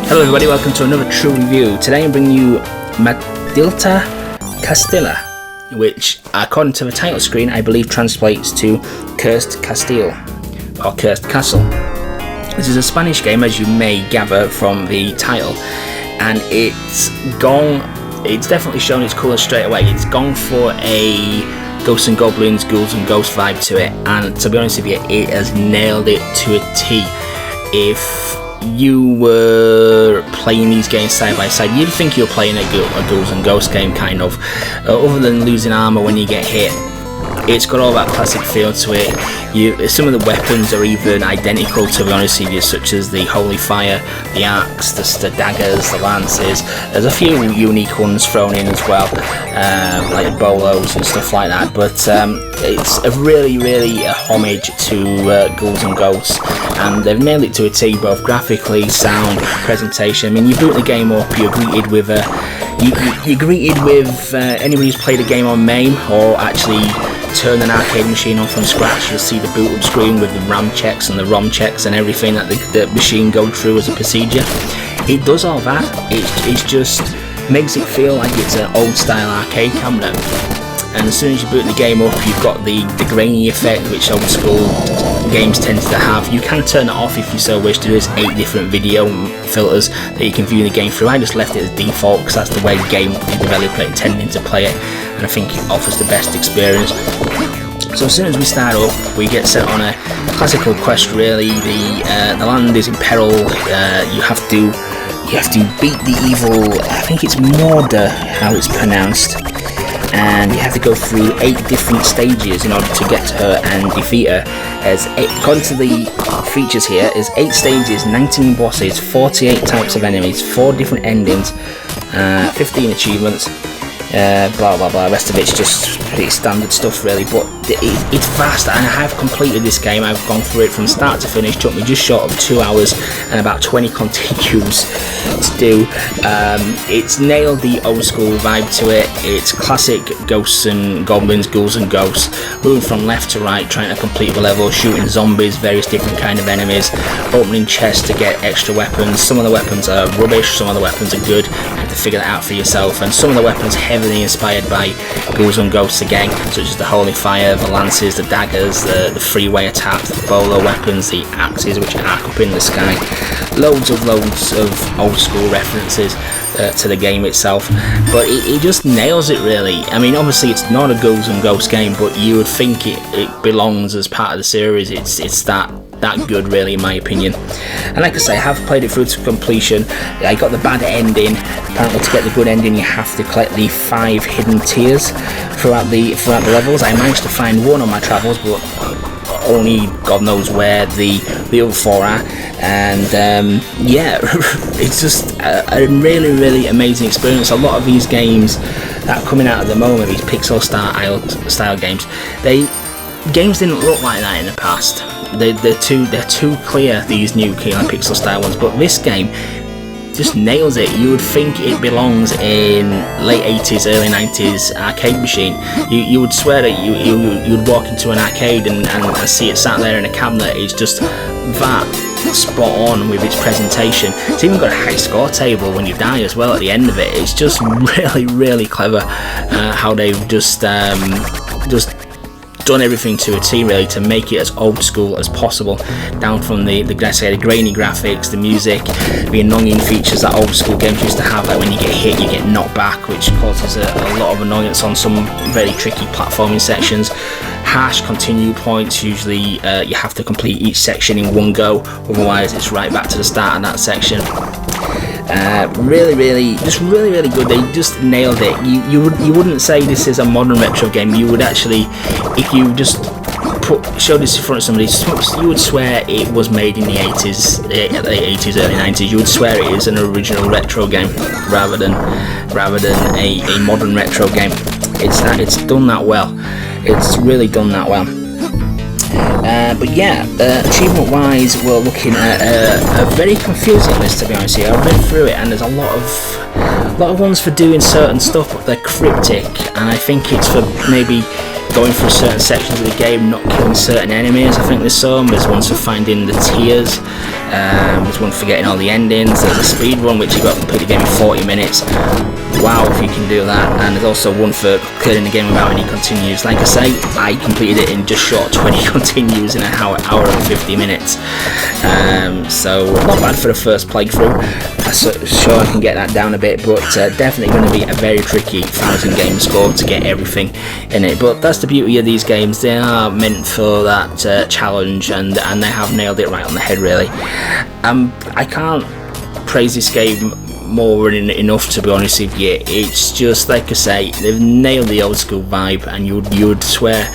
Hello everybody, welcome to another True Review. Today I'm bringing you Maldita Castilla, which according to the title screen I believe translates to Cursed Castile, or Cursed Castle. This is a Spanish game, as you may gather from the title, and it's definitely shown its colours straight away. It's gone for a Ghosts and Goblins, Ghouls and Ghosts vibe to it, and to be honest with you, it has nailed it to a T. If you were playing these games side by side, you'd think you were playing a Ghouls and Ghosts game, kind of. Other than losing armour when you get hit, it's got all that classic feel to it. Some of the weapons are even identical, to be honest with you, such as the Holy Fire, the Axe, the daggers, the lances. There's a few unique ones thrown in as well, like the bolos and stuff like that. But it's a really a homage to Ghouls and Ghosts, and they've nailed it to a T, both graphically, sound, presentation. I mean, you boot the game up, you're greeted with anybody who's played a game on MAME or actually turn an arcade machine on from scratch. You'll see the boot up screen with the RAM checks and the ROM checks and everything that the machine goes through as a procedure. It does all that. It just makes it feel like it's an old style arcade cabinet. And as soon as you boot the game up, you've got the grainy effect which old school games tend to have. You can turn it off if you so wish. There's 8 different video filters that you can view the game through. I just left it as default because that's the way the game developer intending to play it, and I think it offers the best experience. So as soon as we start up, we get sent on a classical quest. Really, the land is in peril. You have to beat the evil. I think it's Morda, how it's pronounced. And you have to go through 8 different stages in order to get to her and defeat her. According to the features here, is 8 stages, 19 bosses, 48 types of enemies, 4 different endings, 15 achievements, blah blah blah. The rest of it's just pretty standard stuff really, but it's vast, and I have completed this game. I've gone through it from start to finish. Took me just short of 2 hours and about 20 continues to do. It's nailed the old school vibe to it. It's classic Ghosts and Goblins, Ghouls and Ghosts, moving from left to right, trying to complete the level, shooting zombies, various different kind of enemies, opening chests to get extra weapons. Some of the weapons are rubbish, some of the weapons are good. You have to figure that out for yourself, and some of the weapons heavily inspired by Ghouls and Ghosts again, such as the Holy Fire, the lances, the daggers, the freeway attacks, the bolo weapons, the axes which arc up in the sky. Loads of old school references to the game itself, but it just nails it really. I mean, obviously it's not a Ghouls and Ghosts game, but you would think it belongs as part of the series. It's that good really, in my opinion. And like I say, I have played it through to completion. I got the bad ending. Apparently to get the good ending you have to collect the 5 hidden tears throughout the levels. I managed to find one on my travels, but only God knows where the other 4 are. And yeah, it's just a really amazing experience. A lot of these games that are coming out at the moment, these pixel style games, games didn't look like that in the past. They're too clear, these new pixel style ones, but this game just nails it. You would think it belongs in late 80s, early 90s arcade machine. You would swear that you would walk into an arcade and see it sat there in a cabinet. It's just that spot on with its presentation. It's even got a high score table when you die as well at the end of it. It's just really clever how they've just done everything to a T really to make it as old school as possible, down from the grainy graphics, the music, the annoying features that old school games used to have, like when you get hit you get knocked back, which causes a lot of annoyance on some very tricky platforming sections. Harsh continue points, usually you have to complete each section in one go, otherwise it's right back to the start of that section. Really good. They just nailed it. You wouldn't say this is a modern retro game. You would actually, if you just show this in front of somebody, you would swear it was made in the 80s, early 90s. You would swear it is an original retro game rather than a modern retro game. It's done that well. It's really done that well. But yeah, achievement wise, we're looking at a very confusing list, to be honest with you. I've read through it and there's a lot of ones for doing certain stuff, but they're cryptic, and I think it's for maybe going through certain sections of the game, not killing certain enemies. I think there's ones for finding the tears, there's one for getting all the endings, there's a speed run which you got to complete the game in 40 minutes. Wow, if you can do that. And there's also one for clearing the game without any continues. Like I say, I completed it in just short 20 continues in an hour and 50 minutes. So not bad for the first playthrough. I'm sure I can get that down a bit, but definitely going to be a very tricky 1,000 game score to get everything in it. But that's the beauty of these games. They are meant for that challenge, and they have nailed it right on the head, really. I can't praise this game more than enough, to be honest with you. It's just, like I say, they've nailed the old school vibe, and you'd swear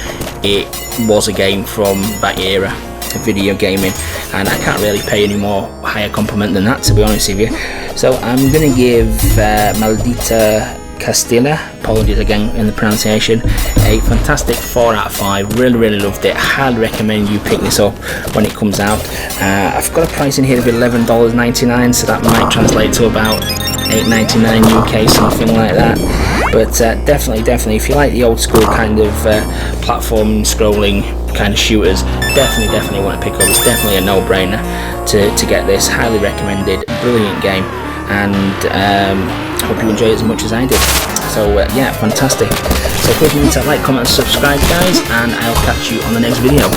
it was a game from that era of video gaming, and I can't really pay any more higher compliment than that, to be honest with you. So I'm gonna give Maldita Castilla, apologies again in the pronunciation, a fantastic 4 out of 5. Really loved it. Highly recommend you pick this up when it comes out. I've got a price in here of $11.99, so that might translate to about $8.99 UK, something like that. But definitely, if you like the old school kind of platform scrolling kind of shooters, definitely want to pick up. It's definitely a no-brainer to get this. Highly recommended. Brilliant game, and hope you enjoy it as much as I did. So yeah, fantastic. So please remember to like, comment and subscribe, guys, and I'll catch you on the next video.